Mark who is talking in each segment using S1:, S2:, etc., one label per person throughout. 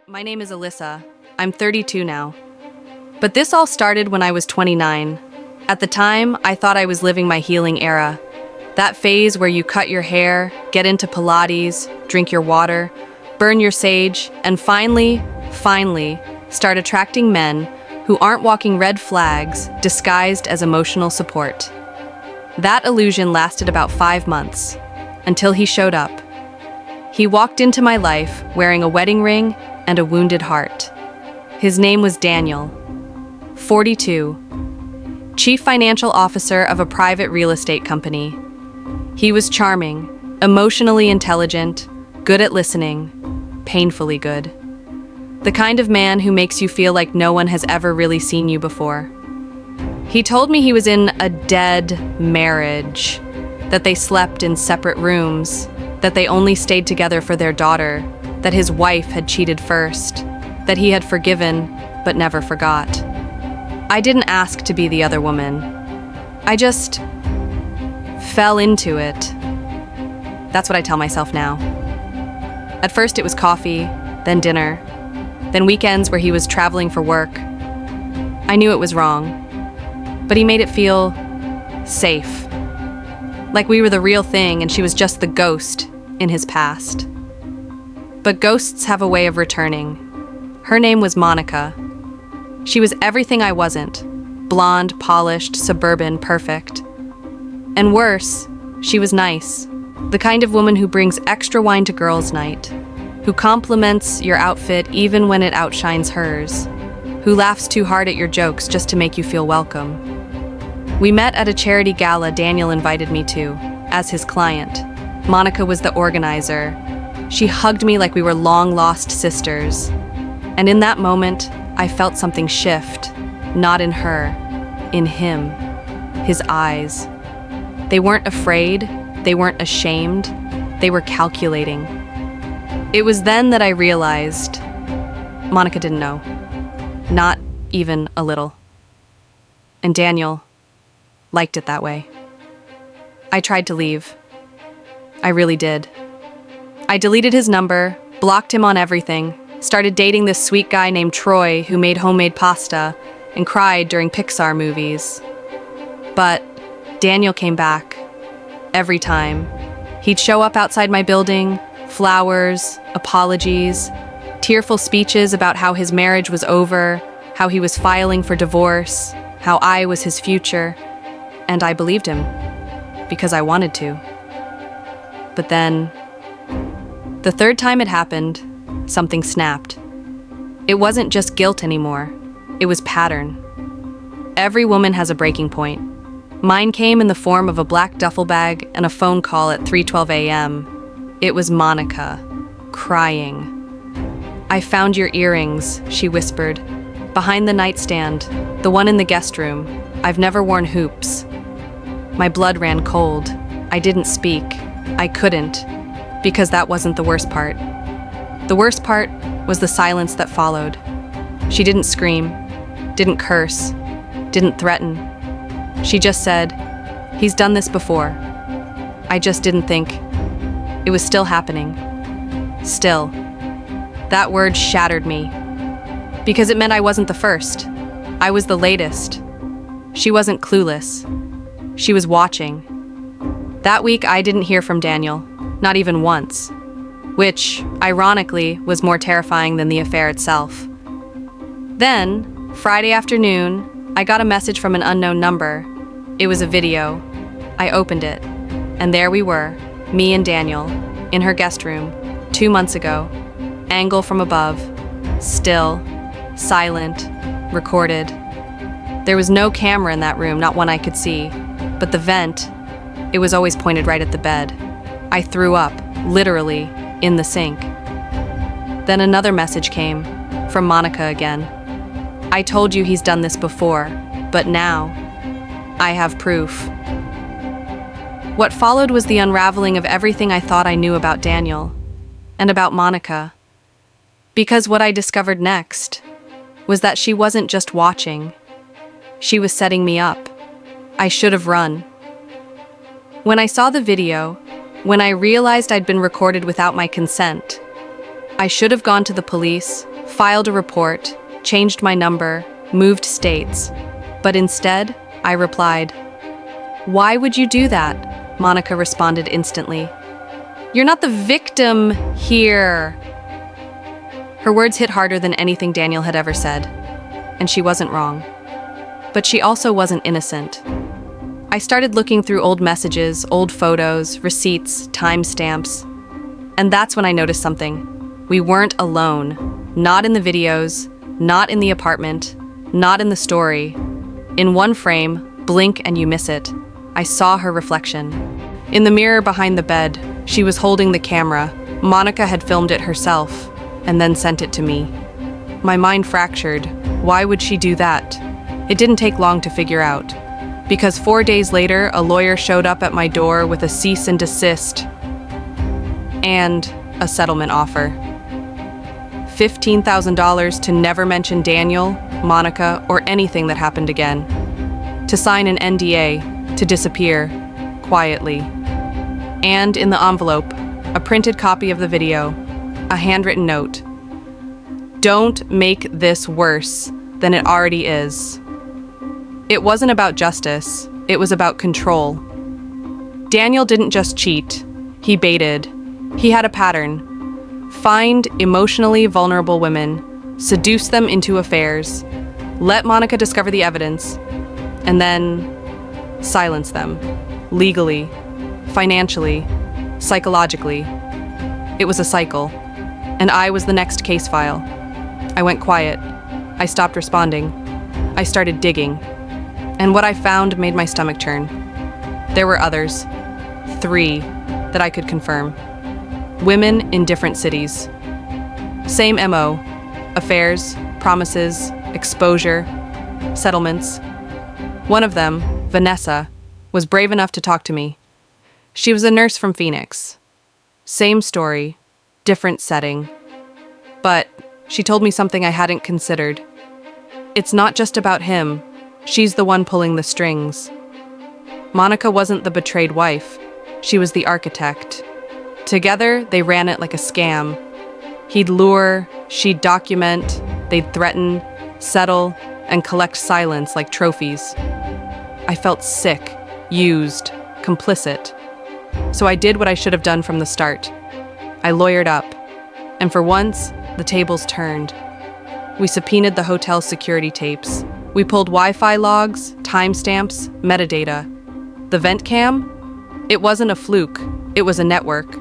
S1: My name is Alyssa. I'm 32 now. But this all started when I was 29. At the time, I thought I was living my healing era. That phase where you cut your hair, get into Pilates, drink your water, burn your sage, and finally, start attracting men who aren't walking red flags disguised as emotional support. That illusion lasted about 5 months, until he showed up. He walked into my life wearing a wedding ring and a wounded heart. His name was Daniel, 42, chief financial officer of a private real estate company. He was charming, emotionally intelligent, good at listening, painfully good. The kind of man who makes you feel like no one has ever really seen you before. He told me he was in a dead marriage, that they slept in separate rooms, that they only stayed together for their daughter, that his wife had cheated first, that he had forgiven but never forgot. I didn't ask to be the other woman. I just fell into it. That's what I tell myself now. At first it was coffee, then dinner, then weekends where he was traveling for work. I knew it was wrong, but he made it feel safe. Like we were the real thing and she was just the ghost in his past. But ghosts have a way of returning. Her name was Monica. She was everything I wasn't. Blonde, polished, suburban, perfect. And worse, she was nice. The kind of woman who brings extra wine to girls' night, who compliments your outfit even when it outshines hers, who laughs too hard at your jokes just to make you feel welcome. We met at a charity gala Daniel invited me to, as his client. Monica was the organizer. She hugged me like we were long-lost sisters. And in that moment, I felt something shift, not in her, in him, his eyes. They weren't afraid, they weren't ashamed, they were calculating. It was then that I realized Monica didn't know, not even a little. And Daniel liked it that way. I tried to leave. I really did. I deleted his number, blocked him on everything, started dating this sweet guy named Troy who made homemade pasta and cried during Pixar movies. But Daniel came back. Every time. He'd show up outside my building, flowers, apologies, tearful speeches about how his marriage was over, how he was filing for divorce, how I was his future. And I believed him, because I wanted to. But then, the third time it happened, something snapped. It wasn't just guilt anymore. It was pattern. Every woman has a breaking point. Mine came in the form of a black duffel bag and a phone call at 3:12 a.m. It was Monica, crying. "I found your earrings," she whispered. "Behind the nightstand, the one in the guest room. I've never worn hoops." My blood ran cold. I didn't speak. I couldn't, because that wasn't the worst part. The worst part was the silence that followed. She didn't scream, didn't curse, didn't threaten. She just said, "He's done this before." I just didn't think. It was still happening. Still. That word shattered me, because it meant I wasn't the first. I was the latest. She wasn't clueless. She was watching. That week, I didn't hear from Daniel, not even once, which, ironically, was more terrifying than the affair itself. Then, Friday afternoon, I got a message from an unknown number. It was a video. I opened it, and there we were, me and Daniel, in her guest room, 2 months ago, angle from above, still, silent, recorded. There was no camera in that room, not one I could see, but the vent, it was always pointed right at the bed. I threw up, literally, in the sink. Then another message came, from Monica again. "I told you he's done this before, but now, I have proof." What followed was the unraveling of everything I thought I knew about Daniel, and about Monica. Because what I discovered next was that she wasn't just watching. She was setting me up. I should have run. When I saw the video, when I realized I'd been recorded without my consent, I should have gone to the police, filed a report, changed my number, moved states. But instead, I replied, "Why would you do that?" Monica responded instantly. "You're not the victim here." Her words hit harder than anything Daniel had ever said, and she wasn't wrong. But she also wasn't innocent. I started looking through old messages, old photos, receipts, timestamps, and that's when I noticed something. We weren't alone. Not in the videos, not in the apartment, not in the story. In one frame, blink and you miss it, I saw her reflection. In the mirror behind the bed, she was holding the camera. Monica had filmed it herself and then sent it to me. My mind fractured. Why would she do that? It didn't take long to figure out. Because 4 days later, a lawyer showed up at my door with a cease and desist and a settlement offer. $15,000 to never mention Daniel, Monica, or anything that happened again. To sign an NDA, to disappear, quietly. And in the envelope, a printed copy of the video, a handwritten note. "Don't make this worse than it already is." It wasn't about justice, it was about control. Daniel didn't just cheat, he baited. He had a pattern. Find emotionally vulnerable women, seduce them into affairs, let Monica discover the evidence, and then silence them. Legally, financially, psychologically. It was a cycle, and I was the next case file. I went quiet. I stopped responding. I started digging. And what I found made my stomach churn. There were others. 3 that I could confirm. Women in different cities. Same MO. Affairs, promises, exposure, settlements. One of them, Vanessa, was brave enough to talk to me. She was a nurse from Phoenix. Same story, different setting. But she told me something I hadn't considered. It's not just about him. She's the one pulling the strings. Monica wasn't the betrayed wife. She was the architect. Together, they ran it like a scam. He'd lure, she'd document, they'd threaten, settle, and collect silence like trophies. I felt sick, used, complicit. So I did what I should have done from the start. I lawyered up, and for once, the tables turned. We subpoenaed the hotel's security tapes. We pulled Wi-Fi logs, timestamps, metadata. The vent cam? It wasn't a fluke, it was a network.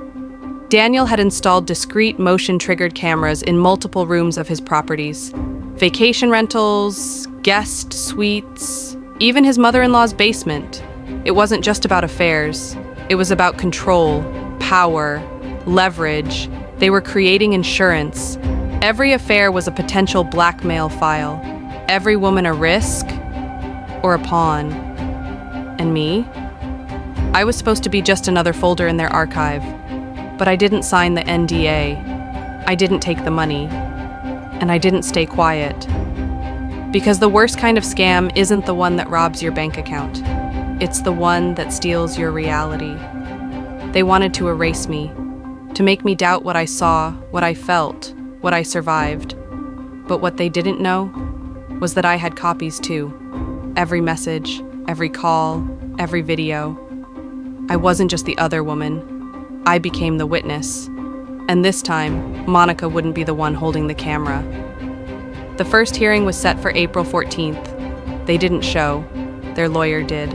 S1: Daniel had installed discrete motion-triggered cameras in multiple rooms of his properties. Vacation rentals, guest suites, even his mother-in-law's basement. It wasn't just about affairs. It was about control, power, leverage. They were creating insurance. Every affair was a potential blackmail file. Every woman a risk or a pawn. And me? I was supposed to be just another folder in their archive. But I didn't sign the NDA. I didn't take the money. And I didn't stay quiet. Because the worst kind of scam isn't the one that robs your bank account. It's the one that steals your reality. They wanted to erase me, to make me doubt what I saw, what I felt, what I survived. But what they didn't know was that I had copies too. Every message, every call, every video. I wasn't just the other woman. I became the witness. And this time, Monica wouldn't be the one holding the camera. The first hearing was set for April 14th. They didn't show. Their lawyer did.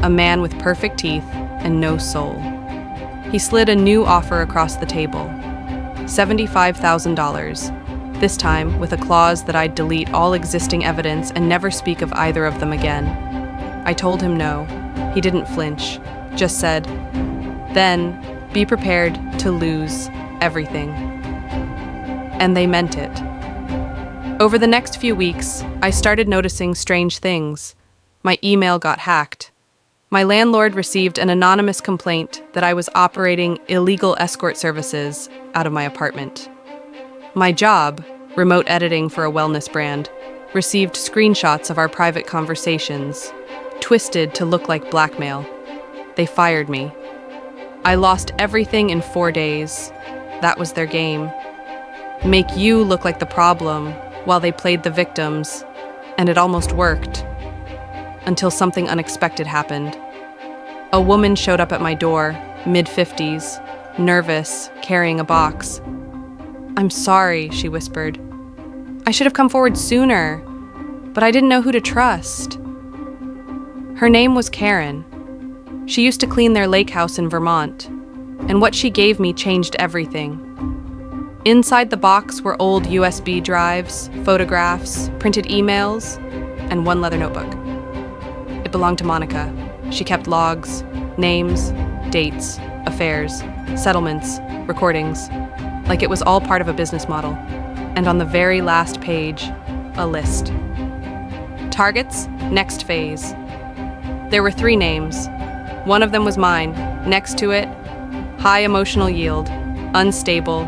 S1: A man with perfect teeth and no soul. He slid a new offer across the table. $75,000. This time with a clause that I'd delete all existing evidence and never speak of either of them again. I told him no. He didn't flinch, just said, "Then, be prepared to lose everything." And they meant it. Over the next few weeks, I started noticing strange things. My email got hacked. My landlord received an anonymous complaint that I was operating illegal escort services out of my apartment. My job, remote editing for a wellness brand, received screenshots of our private conversations, twisted to look like blackmail. They fired me. I lost everything in 4 days. That was their game. make you look like the problem while they played the victims, and it almost worked. Until something unexpected happened. A woman showed up at my door, mid-50s, nervous, carrying a box. "I'm sorry," she whispered. "I should have come forward sooner, but I didn't know who to trust." Her name was Karen. She used to clean their lake house in Vermont, and what she gave me changed everything. Inside the box were old USB drives, photographs, printed emails, and one leather notebook. It belonged to Monica. She kept logs, names, dates, affairs, settlements, recordings, like it was all part of a business model. And on the very last page, a list. Targets, next phase. There were 3 names. One of them was mine. Next to it, high emotional yield, unstable,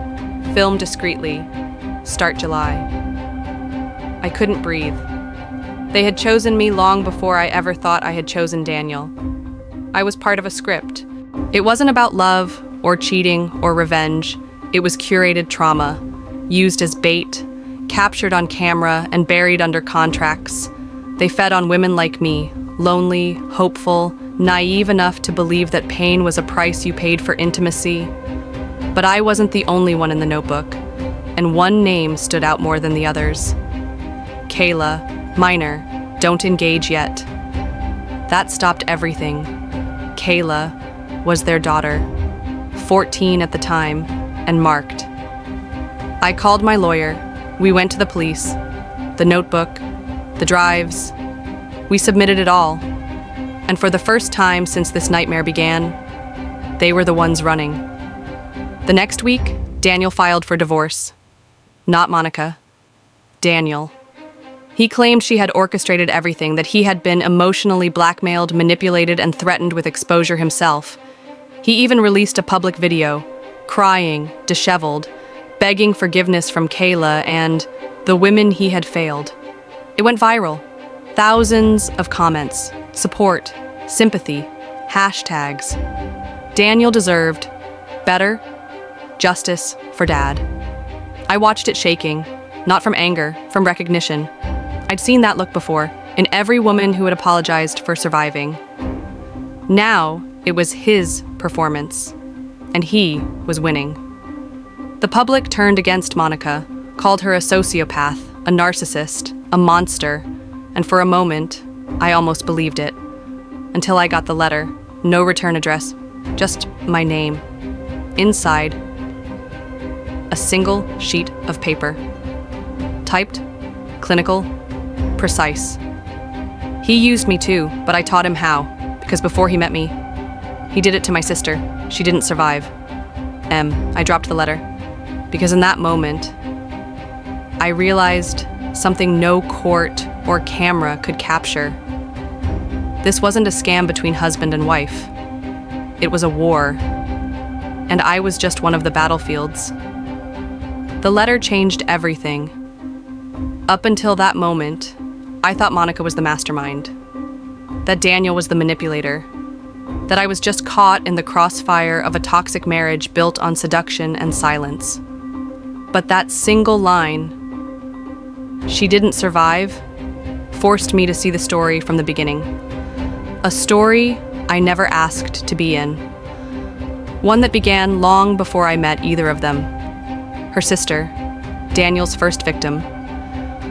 S1: film discreetly, start July. I couldn't breathe. They had chosen me long before I ever thought I had chosen Daniel. I was part of a script. It wasn't about love or cheating or revenge. It was curated trauma, used as bait, captured on camera and buried under contracts. They fed on women like me, lonely, hopeful, naive enough to believe that pain was a price you paid for intimacy. But I wasn't the only one in the notebook, and one name stood out more than the others. Kayla, minor, don't engage yet. That stopped everything. Kayla was their daughter, 14 at the time, and marked. I called my lawyer. We went to the police. The notebook, the drives. We submitted it all. And for the first time since this nightmare began, they were the ones running. The next week, Daniel filed for divorce. Not Monica. Daniel. He claimed she had orchestrated everything, that he had been emotionally blackmailed, manipulated, and threatened with exposure himself. He even released a public video, crying, disheveled, begging forgiveness from Kayla and the women he had failed. It went viral. Thousands of comments, support, sympathy, hashtags. Daniel deserved better justice for Dad. I watched it shaking, not from anger, from recognition. I'd seen that look before, in every woman who had apologized for surviving. Now, it was his performance, and he was winning. The public turned against Monica, called her a sociopath, a narcissist, a monster, and for a moment, I almost believed it. Until I got the letter, no return address, just my name. Inside, a single sheet of paper. Typed, clinical, precise. He used me too, but I taught him how, because before he met me, he did it to my sister. She didn't survive. I dropped the letter, because in that moment, I realized something no court or camera could capture. This wasn't a scam between husband and wife. It was a war, and I was just one of the battlefields. The letter changed everything. Up until that moment, I thought Monica was the mastermind, that Daniel was the manipulator, that I was just caught in the crossfire of a toxic marriage built on seduction and silence. But that single line, "She didn't survive," forced me to see the story from the beginning. A story I never asked to be in. One that began long before I met either of them. Her sister, Daniel's first victim.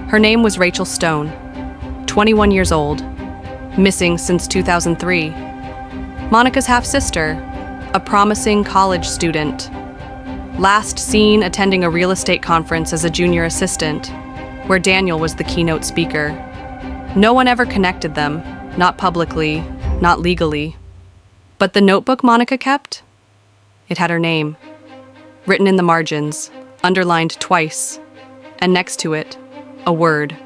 S1: Her name was Rachel Stone, 21 years old, missing since 2003. Monica's half-sister, a promising college student. Last seen attending a real estate conference as a junior assistant, where Daniel was the keynote speaker. No one ever connected them, not publicly, not legally. But the notebook Monica kept? It had her name, written in the margins, underlined twice, and next to it, a word.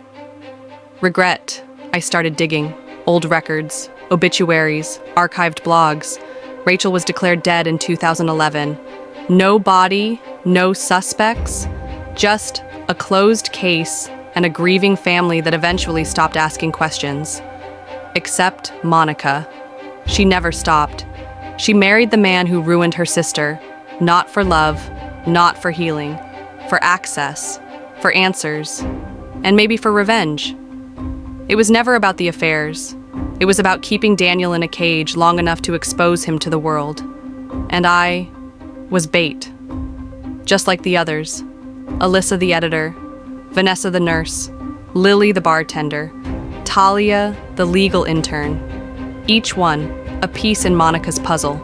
S1: Regret. I started digging. Old records, obituaries, archived blogs. Rachel was declared dead in 2011. No body, no suspects, just a closed case and a grieving family that eventually stopped asking questions. Except Monica. She never stopped. She married the man who ruined her sister, not for love, not for healing, for access, for answers, and maybe for revenge. It was never about the affairs. It was about keeping Daniel in a cage long enough to expose him to the world. And I was bait. Just like the others. Alyssa the editor, Vanessa the nurse, Lily the bartender, Talia the legal intern. Each one a piece in Monica's puzzle.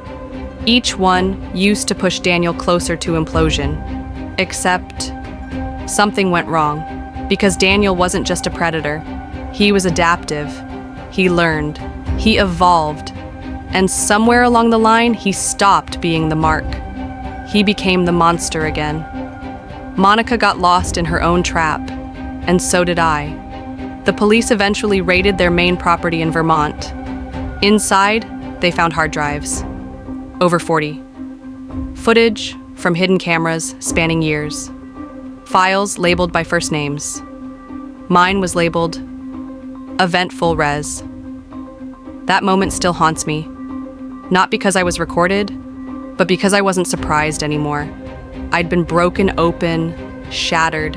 S1: Each one used to push Daniel closer to implosion. Except something went wrong. Because Daniel wasn't just a predator. He was adaptive. He learned. He evolved. And somewhere along the line, he stopped being the mark. He became the monster again. Monica got lost in her own trap, and so did I. The police eventually raided their main property in Vermont. Inside, they found hard drives. Over 40. Footage from hidden cameras spanning years. Files labeled by first names. Mine was labeled Eventful Res. That moment still haunts me. Not because I was recorded, but because I wasn't surprised anymore. I'd been broken open, shattered,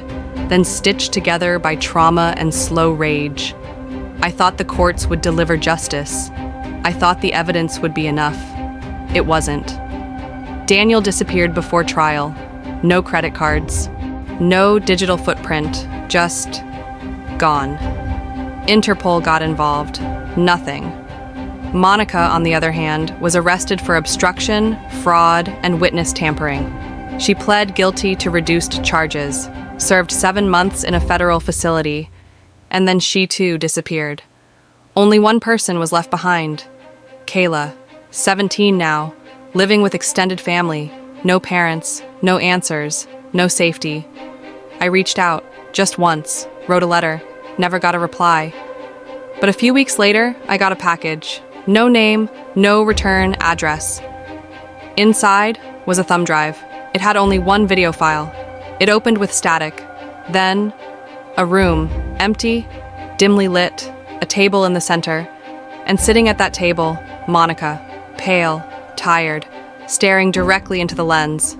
S1: then stitched together by trauma and slow rage. I thought the courts would deliver justice. I thought the evidence would be enough. It wasn't. Daniel disappeared before trial. No credit cards. No digital footprint. Just gone. Interpol got involved. Nothing. Monica, on the other hand, was arrested for obstruction, fraud, and witness tampering. She pled guilty to reduced charges, served 7 months in a federal facility, and then she too disappeared. Only one person was left behind. Kayla, 17 now, living with extended family, no parents, no answers, no safety. I reached out, just once, wrote a letter, never got a reply. But a few weeks later, I got a package. No name, no return address. Inside was a thumb drive. It had only one video file. It opened with static. Then, a room, empty, dimly lit, a table in the center. And sitting at that table, Monica, pale, tired, staring directly into the lens.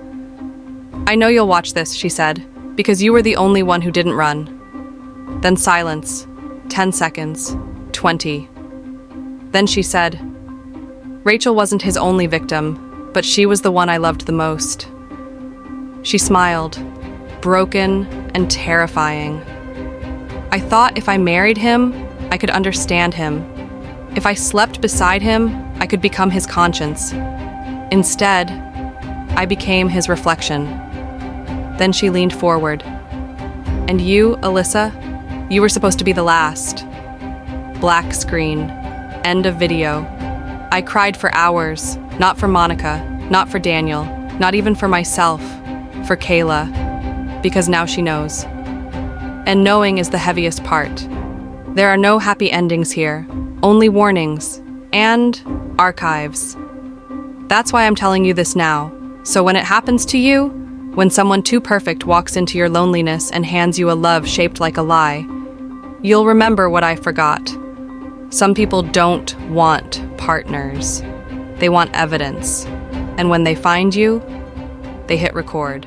S1: "I know you'll watch this," she said, "because you were the only one who didn't run." Then silence. 10 seconds. 20. Then she said, "Rachel wasn't his only victim, but she was the one I loved the most." She smiled, broken and terrifying. I thought if I married him, I could understand him. If I slept beside him, I could become his conscience. Instead, I became his reflection. Then she leaned forward. "And you, Alyssa, you were supposed to be the last." Black screen. End of video. I cried for hours, not for Monica, not for Daniel, not even for myself, for Kayla, because now she knows. And knowing is the heaviest part. There are no happy endings here, only warnings, and archives. That's why I'm telling you this now, so when it happens to you, when someone too perfect walks into your loneliness and hands you a love shaped like a lie, you'll remember what I forgot. Some people don't want partners. They want evidence. And when they find you, they hit record.